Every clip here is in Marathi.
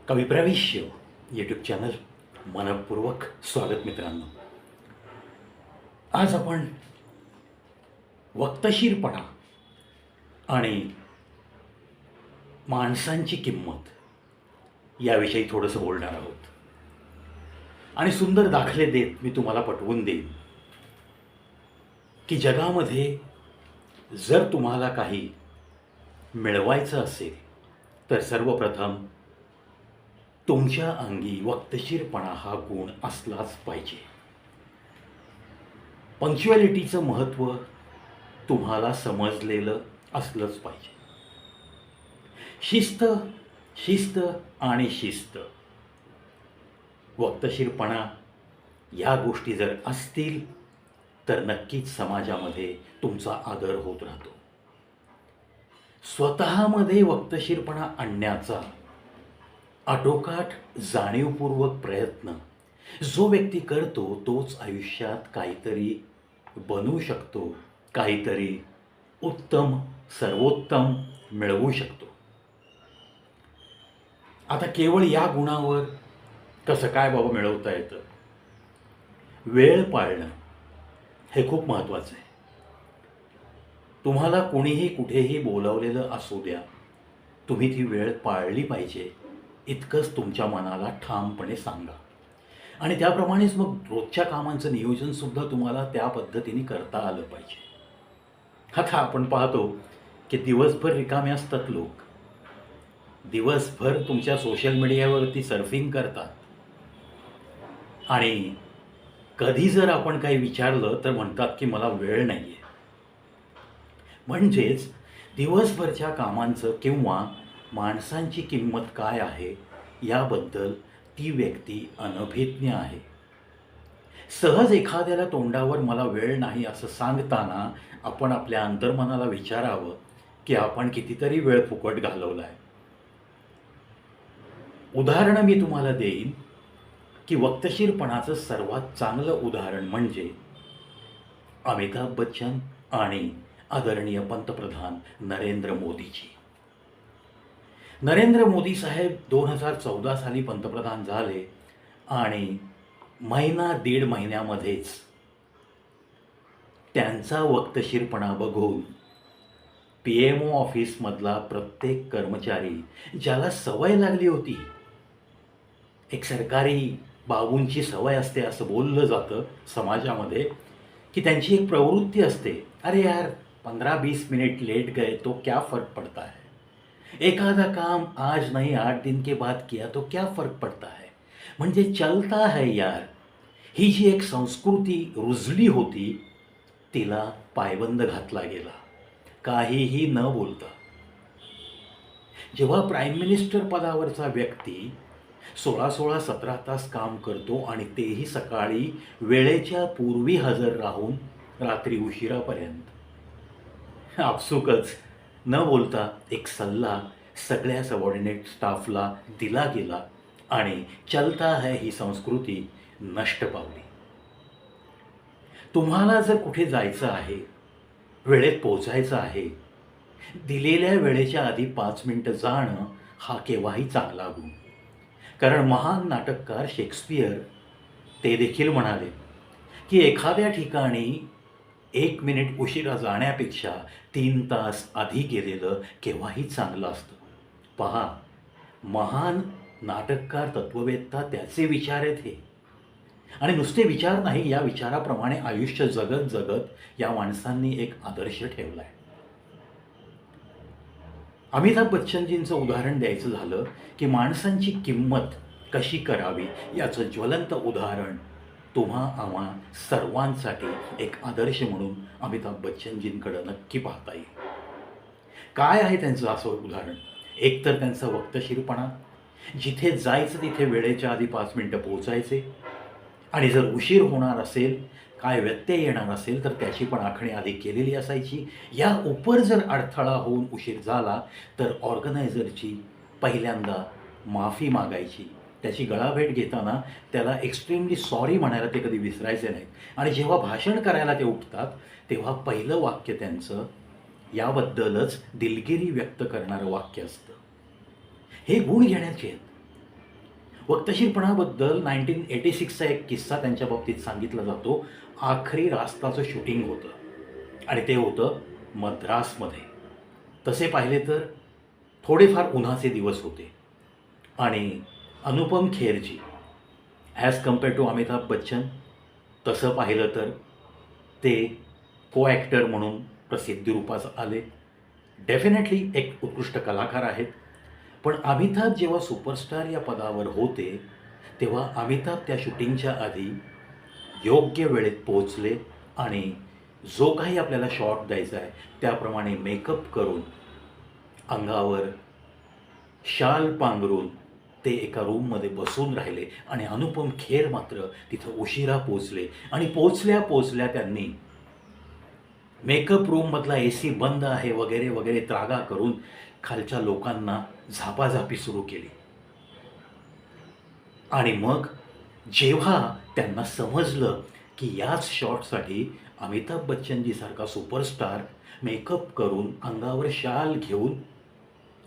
कविप्रविश्य यूट्यूब चॅनल मनपूर्वक स्वागत मित्रांनो. आज आपण वक्तशीरपणा आणि माणसांची किंमत याविषयी थोडंसं बोलणार आहोत. आणि सुंदर दाखले देत मी तुम्हाला पटवून देईन की जगामध्ये जर तुम्हाला काही मिळवायचं असेल तर सर्वप्रथम तुमच्या अंगी वक्तशीरपणा हा गुण असलाच पाहिजे. पंक्च्युअलिटीचं महत्त्व तुम्हाला समजलेलं असलंच पाहिजे. शिस्त शिस्त आणि शिस्त, वक्तशीरपणा या गोष्टी जर असतील तर नक्कीच समाजामध्ये तुमचा आदर होत राहतो. स्वतःमध्ये वक्तशीरपणा आणण्याचा आटोकाट जाणीवपूर्वक प्रयत्न जो व्यक्ती करतो तोच आयुष्यात काहीतरी बनवू शकतो, काहीतरी उत्तम सर्वोत्तम मिळवू शकतो. आता केवळ या गुणावर कसं काय बाबा मिळवता येतं? वेळ पाळणं हे खूप महत्त्वाचं आहे. तुम्हाला कोणीही कुठेही बोलावलेलं असू द्या, तुम्ही ती वेळ पाळली पाहिजे इतकंच तुमच्या मनाला ठामपणे सांगा. आणि त्याप्रमाणेच मग रोजच्या कामांचं नियोजनसुद्धा तुम्हाला त्या पद्धतीने करता आलं पाहिजे. आता आपण पाहतो की दिवसभर रिकामे असतात लोक, दिवसभर तुमच्या सोशल मीडियावरती सर्फिंग करतात आणि कधी जर आपण काही विचारलं तर म्हणतात की मला वेळ नाही आहे. म्हणजेच दिवसभरच्या कामांचं किंवा माणसांची किंमत काय आहे याबद्दल ती व्यक्ती अनभिज्ञ आहे. सहज एखाद्याला तोंडावर मला वेळ नाही असं सांगताना आपण आपल्या अंतर्मनाला विचारावं की आपण कितीतरी वेळ फुकट घालवला आहे. उदाहरणं मी तुम्हाला देईन की वक्तशीरपणाचं सर्वात चांगलं उदाहरण म्हणजे अमिताभ बच्चन आणि आदरणीय पंतप्रधान नरेंद्र मोदीजी. नरेंद्र मोदी साहेब 2014 साली पंतप्रधान झाले आणि महिना दीड महिन्यामध्येच त्यांचा वक्तशीरपणा बघून PMO ऑफिसमधला प्रत्येक कर्मचारी, ज्याला सवय लागली होती, एक सरकारी बाबूंची सवय असते असं बोललं जातं समाजामध्ये, की त्यांची एक प्रवृत्ती असते, अरे यार 15-20 मिनट लेट गए तो क्या फ़र्क पड़ता है, एखादा काम आज नहीं 8 दिन के बाद किया तो क्या फ़र्क पड़ता है, म्हणजे चलता है यार, ही जी एक संस्कृती रुजली होती तिला पायबंद घातला गेला काहीही न बोलता. जेव्हा प्राईम मिनिस्टर पदावरचा व्यक्ती 16-16, 17 तास काम करतो आणि तेही सकाळी वेळेच्या पूर्वी हजर राहून रात्री उशिरापर्यंत, आपसुकच न बोलता एक सल्ला सगळ्या सबऑर्डिनेट स्टाफला दिला गेला आणि चलता है ही संस्कृती नष्ट पावली. तुम्हाला जर कुठे जायचं आहे, वेळेत पोचायचं आहे, दिलेल्या वेळेच्या आधी 5 मिनिटं जाणं हा केव्हाही चांगला गुण. कारण महान नाटककार शेक्सपियर ते देखील म्हणाले की एखाद्या ठिकाणी 1 मिनिट उशिरा जाण्यापेक्षा 3 तास आधी गेलेलं केव्हाही चांगलं असतं. पहा, महान नाटककार तत्ववेत्ता त्याचे विचार आहेत हे. आणि नुसते विचार नाही, या विचाराप्रमाणे आयुष्य जगत जगत या माणसांनी एक आदर्श ठेवला आहे. अमिताभ बच्चनजींचं उदाहरण द्यायचं झालं की माणसांची किंमत कशी करावी याचं ज्वलंत उदाहरण आम्हा सर्वांसाठी एक आदर्श म्हणून अमिताभ बच्चनजींकडं नक्की पाहता येईल. काय आहे त्यांचं असं उदाहरण? एक तर त्यांचा वक्तशीरपणा, जिथे जायचं तिथे वेळेच्या आधी 5 मिनिटं पोहोचायचे आणि जर उशीर होणार असेल, काय व्यत्यय येणार असेल तर त्याची पण आखणी आधी केलेली असायची. या उपर जर अडथळा होऊन उशीर झाला तर ऑर्गनायझरची पहिल्यांदा माफी मागायची, त्याची गळाभेट घेताना त्याला एक्स्ट्रीमली सॉरी म्हणायला ते कधी विसरायचे नाहीत. आणि जेव्हा भाषण करायला ते उठतात तेव्हा पहिलं वाक्य त्यांचं याबद्दलच दिलगिरी व्यक्त करणारं वाक्य असतं. हे गुण घेण्याचे आहेत. वक्तशीरपणाबद्दल 1986चा एक किस्सा त्यांच्या बाबतीत सांगितला जातो. आखरी रास्ताचं शूटिंग होतं आणि ते होतं मद्रासमध्ये. तसे पाहिले तर थोडेफार उन्हाचे दिवस होते आणि Anupam Kher ji as compare to Amitabh Bachchan, तसं पाहिलं तर ते को ॲक्टर म्हणून प्रसिद्धीरूपास आले. डेफिनेटली एक उत्कृष्ट कलाकार आहेत. पण अमिताभ जेव्हा सुपरस्टार या पदावर होते तेव्हा अमिताभ त्या शूटिंगच्या आधी योग्य वेळेत पोहोचले आणि जो काही आपल्याला शॉट द्यायचा आहे त्याप्रमाणे मेकअप करून अंगावर शाल पांघरून ते एका रूममध्ये बसून राहिले आणि अनुपम खेर मात्र तिथं उशिरा पोचले आणि पोचल्या त्यांनी मेकअप रूममधला AC बंद आहे वगैरे वगैरे त्रागा करून खालच्या लोकांना झापाझापी सुरू केली. आणि मग जेव्हा त्यांना समजलं की याच शॉटसाठी अमिताभ बच्चनजीसारखा सुपरस्टार मेकअप करून अंगावर शाल घेऊन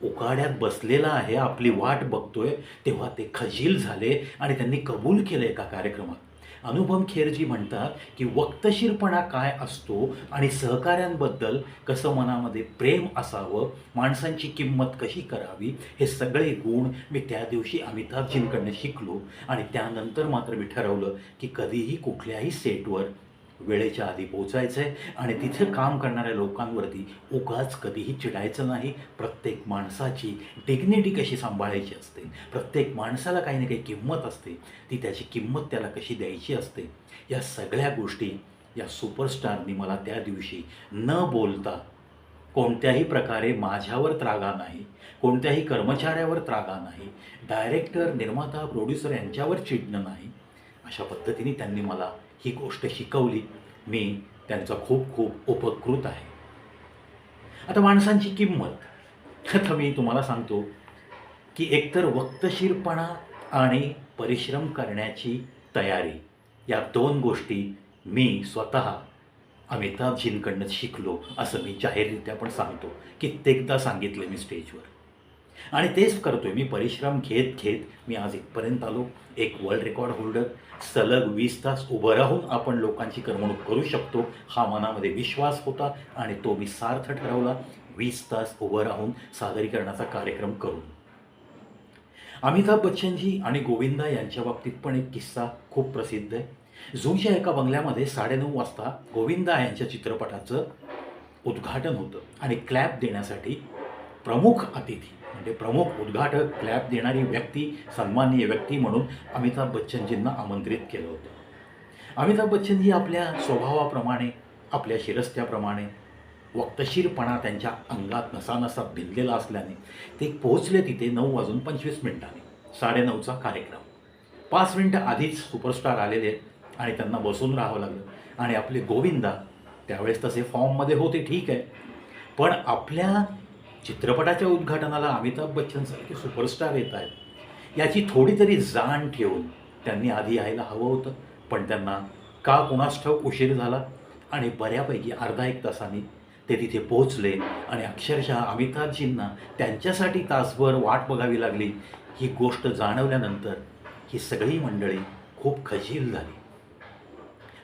उकाड्यात बसलेला आहे, आपली वाट बघतोय, तेव्हा ते खजील झाले आणि त्यांनी कबूल केलं एका कार्यक्रमात. अनुपम खेरजी म्हणतात की वक्तशीरपणा काय असतो आणि सहकाऱ्यांबद्दल कसं मनामध्ये प्रेम असावं, माणसांची किंमत कशी करावी, हे सगळे गुण मी त्या दिवशी अमिताभजींकडनं शिकलो. आणि त्यानंतर मात्र मी ठरवलं की कधीही कुठल्याही सेटवर वेळेच्या आधी पोचायचं आहे आणि तिथे काम करणाऱ्या लोकांवरती उगाच कधीही चिडायचं नाही. प्रत्येक माणसाची डिग्निटी कशी सांभाळायची असते, प्रत्येक माणसाला काही ना काही किंमत असते, ती त्याची किंमत त्याला कशी द्यायची असते, या सगळ्या गोष्टी या सुपरस्टारनी मला त्या दिवशी न बोलता, कोणत्याही प्रकारे माझ्यावर त्रागा नाही, कोणत्याही कर्मचाऱ्यावर त्रागा नाही, डायरेक्टर, निर्माता, प्रोड्युसर यांच्यावर चिडणं नाही, अशा पद्धतीने त्यांनी मला ही गोष्ट शिकवली. मी त्यांचा खूप खूप उपकृत आहे. आता माणसांची किंमत, आता मी तुम्हाला सांगतो की एकतर वक्तशीरपणा आणि परिश्रम करण्याची तयारी, या दोन गोष्टी मी स्वतः अमिताभजींकडनं शिकलो असं मी जाहीररित्या पण सांगतो. कित्येकदा सांगितलं मी स्टेजवर आणि तेच करतोय मी. परिश्रम घेत घेत मी आज इथपर्यंत आलो. एक वर्ल्ड रेकॉर्ड होल्डर. सलग 20 तास उभं राहून आपण लोकांची करमणूक करू शकतो हा मनामध्ये विश्वास होता आणि तो मी सार्थ ठरवला. 20 तास उभं राहून सादरीकरणाचा कार्यक्रम करून. अमिताभ बच्चनजी आणि गोविंदा यांच्या बाबतीत पण एक किस्सा खूप प्रसिद्ध आहे. झूच्या एका बंगल्यामध्ये 9:30 वाजता गोविंदा यांच्या चित्रपटाचं उद्घाटन होतं आणि क्लॅप देण्यासाठी प्रमुख अतिथी म्हणजे प्रमुख उद्घाटक, क्लॅप देणारी व्यक्ती, सन्माननीय व्यक्ती म्हणून अमिताभ बच्चनजींना आमंत्रित केलं होतं. अमिताभ बच्चनजी आपल्या स्वभावाप्रमाणे, आपल्या शिरस्त्याप्रमाणे, वक्तशीरपणा त्यांच्या अंगात नसानसात भिनलेला असल्याने ते पोहोचले तिथे 9:25 9:30चा कार्यक्रम. 5 मिनिटं आधीच सुपरस्टार आलेले आणि त्यांना बसून राहावं लागलं आणि आपले गोविंदा त्यावेळेस तसे फॉर्ममध्ये होते, ठीक आहे, पण आपल्या चित्रपटाच्या उद्घाटनाला अमिताभ बच्चनसारखे सुपरस्टार येत आहेत याची थोडी तरी जाण ठेवून त्यांनी आधी यायला हवं होतं. पण त्यांना का कोणास ठाऊक उशीर झाला आणि बऱ्यापैकी अर्धा एक तासाने ते तिथे पोहोचले आणि अक्षरशः अमिताभजींना त्यांच्यासाठी तासभर वाट बघावी लागली. ही गोष्ट जाणवल्यानंतर ही सगळी मंडळी खूप खजील झाली.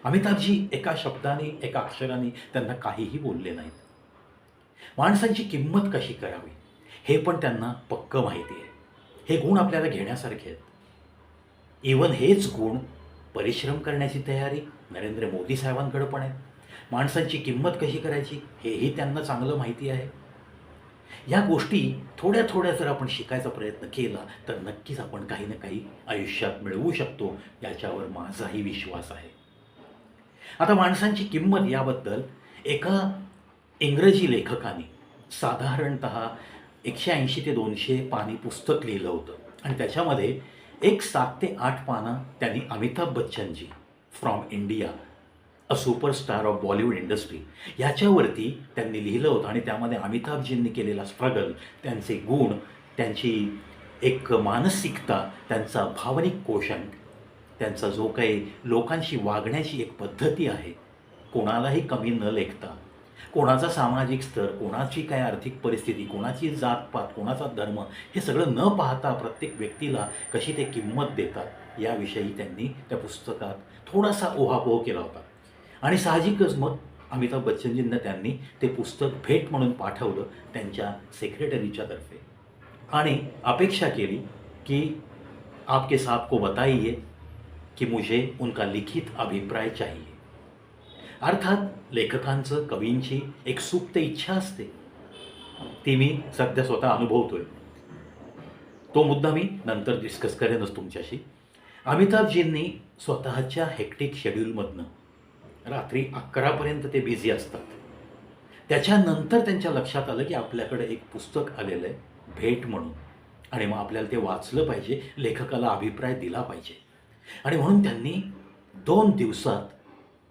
अमिताभजी एका शब्दाने, एका अक्षराने त्यांना काहीही बोलले नाहीत. माणसांची किंमत कशी करावी हे पण त्यांना पक्कं माहिती आहे. हे गुण आपल्याला घेण्यासारखे आहेत. इवन हेच गुण परिश्रम करण्याची तयारी नरेंद्र मोदी साहेबांकडे पण आहे. माणसांची किंमत कशी करायची हेही त्यांना चांगलं माहिती आहे. या गोष्टी थोड्या थोड्या जर आपण शिकायचा प्रयत्न केला तर नक्कीच आपण काही ना काही आयुष्यात मिळवू शकतो, याच्यावर माझाही विश्वास आहे. आता माणसांची किंमत याबद्दल एका इंग्रजी लेखकाने साधारणतः 180 ते 200 पानी पुस्तक लिहिलं होतं आणि त्याच्यामध्ये एक 7 ते 8 पानं त्यांनी Amitabh Bachchan ji from India, a superstar of Bollywood industry याच्यावरती त्यांनी लिहिलं होतं आणि त्यामध्ये अमिताभजींनी केलेला स्ट्रगल, त्यांचे गुण, त्यांची एक मानसिकता, त्यांचा भावनिक कोशंट, त्यांचा जो काही लोकांशी वागण्याची एक पद्धती आहे, कोणालाही कमी न लेखता कोणाचा सामाजिक स्तर, कोणाची काय आर्थिक परिस्थिती, कोणाची जातपात, कोणाचा धर्म हे सगळं न पाहता प्रत्येक व्यक्तीला कशी ते किंमत देतात याविषयी त्यांनी त्या पुस्तकात थोडासा उहापोह केला होता. आणि साहजिकच मग अमिताभ बच्चनजींना त्यांनी ते पुस्तक भेट म्हणून पाठवलं त्यांच्या सेक्रेटरीच्या तर्फे आणि अपेक्षा केली की आपके साहब को बताइए की मुझे उनका लिखित अभिप्राय चाहिए. अर्थात लेखकांचं, कवींची एक सुप्त इच्छा असते, ती मी सध्या स्वतः अनुभवतोय. तो मुद्दा मी नंतर डिस्कस करेनच तुमच्याशी. अमिताभजींनी स्वतःच्या हेक्टिक शेड्यूलमधनं रात्री 11पर्यंत ते बिझी असतात. त्याच्यानंतर त्यांच्या लक्षात आलं की आपल्याकडे एक पुस्तक आलेलं आहे भेट म्हणून आणि मग आपल्याला ते वाचलं पाहिजे, लेखकाला अभिप्राय दिला पाहिजे. आणि म्हणून त्यांनी 2 दिवसात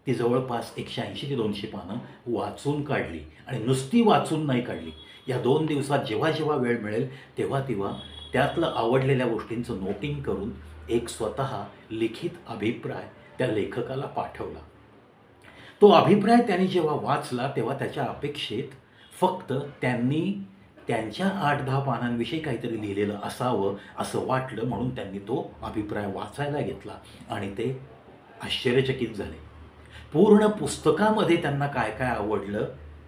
ती जवळपास 180 ते 200 पानं वाचून काढली. आणि नुसती वाचून नाही काढली, या 2 दिवसात जेव्हा जेव्हा वेळ मिळेल तेव्हा तेव्हा त्यातलं आवडलेल्या गोष्टींचं नोटिंग करून एक स्वतः लिखित अभिप्राय त्या लेखकाला पाठवला. तो अभिप्राय त्यांनी जेव्हा वाचला तेव्हा त्याच्या अपेक्षेत फक्त त्यांनी त्यांच्या 8-10 पानांविषयी काहीतरी लिहिलेलं असावं असं वाटलं, म्हणून त्यांनी तो अभिप्राय वाचायला घेतला आणि ते आश्चर्यचकित झाले. पूर्ण पुस्तकामध्ये त्यांना काय काय आवडलं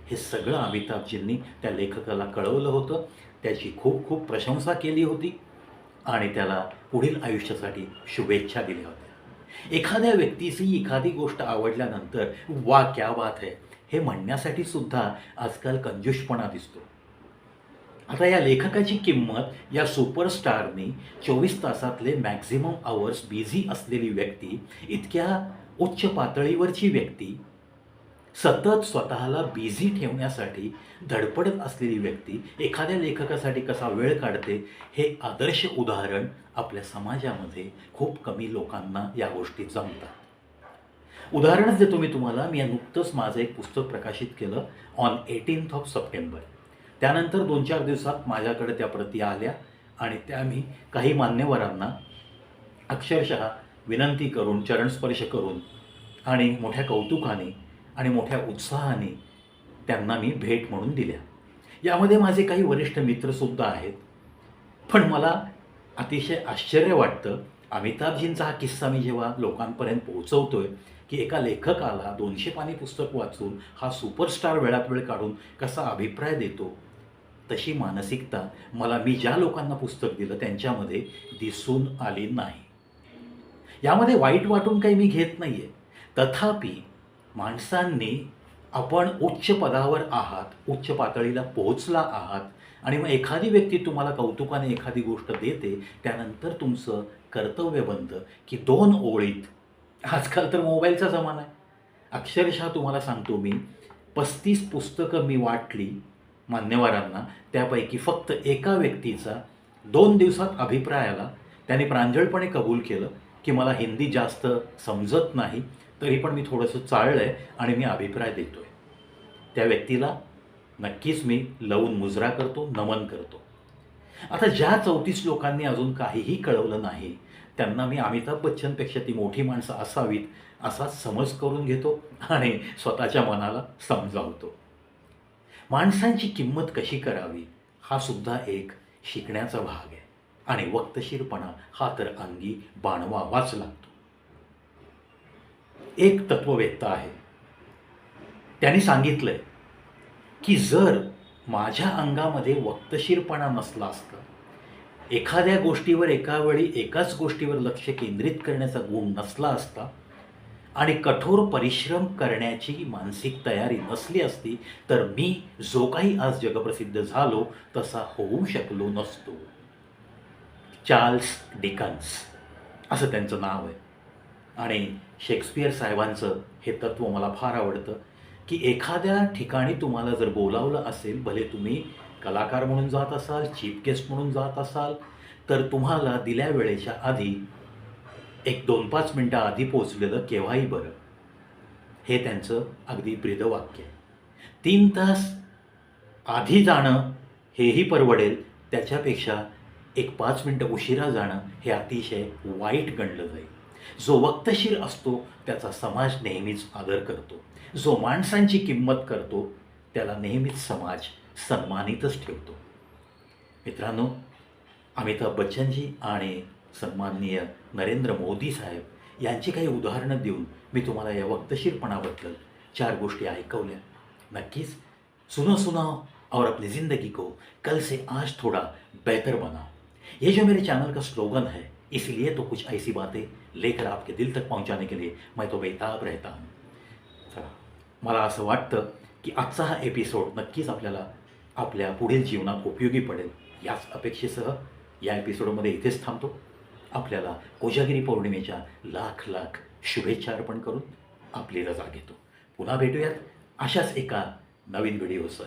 हे सगळं अमिताभजींनी त्या लेखकाला कळवलं होतं, त्याची खूप खूप प्रशंसा केली होती आणि त्याला पुढील आयुष्यासाठी शुभेच्छा दिल्या होत्या. एखाद्या व्यक्तीची एखादी गोष्ट आवडल्यानंतर वा क्या बात है हे म्हणण्यासाठी सुद्धा आजकाल कंजूषपणा दिसतो. आता या लेखकाची किंमत या सुपरस्टारनी 24 तासातले मॅक्झिमम आवर्स बिझी असलेली व्यक्ती, इतक्या उच्च पातळीवरची व्यक्ती, सतत स्वतःला बिझी ठेवण्यासाठी धडपडत असलेली व्यक्ती एखाद्या लेखकासाठी कसा वेळ काढते हे आदर्श उदाहरण आपल्या समाजामध्ये खूप कमी लोकांना या गोष्टी जमतात. उदाहरणच देतो मी तुम्हाला. मी नुकतंच माझं एक पुस्तक प्रकाशित केलं ऑन 18 सप्टेंबर. त्यानंतर 2-4 दिवसात माझ्याकडे त्या प्रती आल्या आणि त्या मी काही मान्यवरांना अक्षरशः विनंती करून, चरणस्पर्श करून आणि मोठ्या कौतुकाने आणि मोठ्या उत्साहाने त्यांना मी भेट म्हणून दिल्या. यामध्ये माझे काही वरिष्ठ मित्रसुद्धा आहेत. पण मला अतिशय आश्चर्य वाटतं, अमिताभजींचा हा किस्सा मी जेव्हा लोकांपर्यंत पोहोचवतोय की एका लेखकाला 200 पानी पुस्तक वाचून हा सुपरस्टार वेळात वेळ काढून कसा अभिप्राय देतो, तशी मानसिकता मला मी ज्या लोकांना पुस्तक दिलं त्यांच्यामध्ये दिसून आली नाही. यामध्ये वाईट वाटून काही मी घेत नाही आहे. तथापि माणसांनी आपण उच्च पदावर आहात, उच्च पातळीला पोहोचला आहात आणि मग एखादी व्यक्ती तुम्हाला कौतुकाने एखादी गोष्ट देते, त्यानंतर तुमचं कर्तव्य बनतं की 2 ओळीत, आजकाल तर मोबाईलचा जमाना आहे, अक्षरशः तुम्हाला सांगतो मी 35 पुस्तकं मी वाटली मान्यवरांना. त्यापैकी फक्त एका व्यक्तीचा 2 दिवसात अभिप्राय आला. त्याने प्रांजळपणे कबूल केलं की मला हिंदी जास्त समजत नाही, तरी पण मी थोडंसं चाळलं आहे आणि मी अभिप्राय देतो आहे. त्या व्यक्तीला नक्कीच मी लवून मुजरा करतो, नमन करतो. आता ज्या 34 लोकांनी अजून काहीही कळवलं नाही त्यांना मी अमिताभ बच्चनपेक्षा ती मोठी माणसं असावीत असा समज करून घेतो आणि स्वतःच्या मनाला समजावतो. माणसांची किंमत कशी करावी हा सुद्धा एक शिकण्याचा भाग आहे आणि वक्तशीरपणा हा तर अंगी बाणवावाच लागतो. एक तत्ववेत्ता आहे, त्यांनी सांगितलंय की जर माझ्या अंगामध्ये वक्तशीरपणा नसला असता, एखाद्या गोष्टीवर एकावेळी एकाच गोष्टीवर लक्ष केंद्रित करण्याचा गुण नसला असता आणि कठोर परिश्रम करण्याची मानसिक तयारी नसली असती, तर मी जो काही आज जगप्रसिद्ध झालो तसा होऊ शकलो नसतो. चार्ल्स डिकन्स असं त्यांचं नाव आहे. आणि शेक्सपियर साहेबांचं हे तत्त्व मला फार आवडतं की एखाद्या ठिकाणी तुम्हाला जर बोलावलं असेल, भले तुम्ही कलाकार म्हणून जात असाल, चीफ गेस्ट म्हणून जात असाल, तर तुम्हाला दिल्या वेळेच्या आधी 1-2-5 मिनटं आधी पोचलेलं केव्हाही बरं, हे त्यांचं अगदी ब्रीदवाक्य आहे. 3 तास आधी जाणं हेही परवडेल, त्याच्यापेक्षा 1-5 मिनटं उशिरा जाणं हे अतिशय वाईट गणलं जाईल. जो वक्तशीर असतो त्याचा समाज नेहमीच आदर करतो. जो माणसांची किंमत करतो त्याला नेहमीच समाज सन्मानितच ठेवतो. मित्रांनो, अमिताभ बच्चनजी आणि सन्माननीय नरेंद्र मोदी साहेब यांची काही उदाहरणं देऊन मी तुम्हाला या वक्तशीरपणाबद्दल 4 गोष्टी ऐकवल्या. नक्कीच सुनो सुनाओ और अपनी ज़िंदगी को कल से आज थोड़ा बेहतर बनाओ. ये जो मेरे चैनल का स्लोगन है, इसलिए तो कुछ ऐसी बातें लेकर आपके दिल तक पहुंचाने के लिए मैं तो बेताब रहता हूं. चला, मला असं वाटतं की आजचा हा एपिसोड नक्कीच आपल्याला आपल्या पुढील जीवनात उपयोगी पडेल. याच अपेक्षेसह या एपिसोडमध्ये इथेच थांबतो. आपल्याला कोजागिरी पौर्णिमेच्या लाख लाख शुभेच्छा अर्पण करून आपली रजा घेतो. पुन्हा भेटूयात अशाच एका नवीन व्हिडिओसह.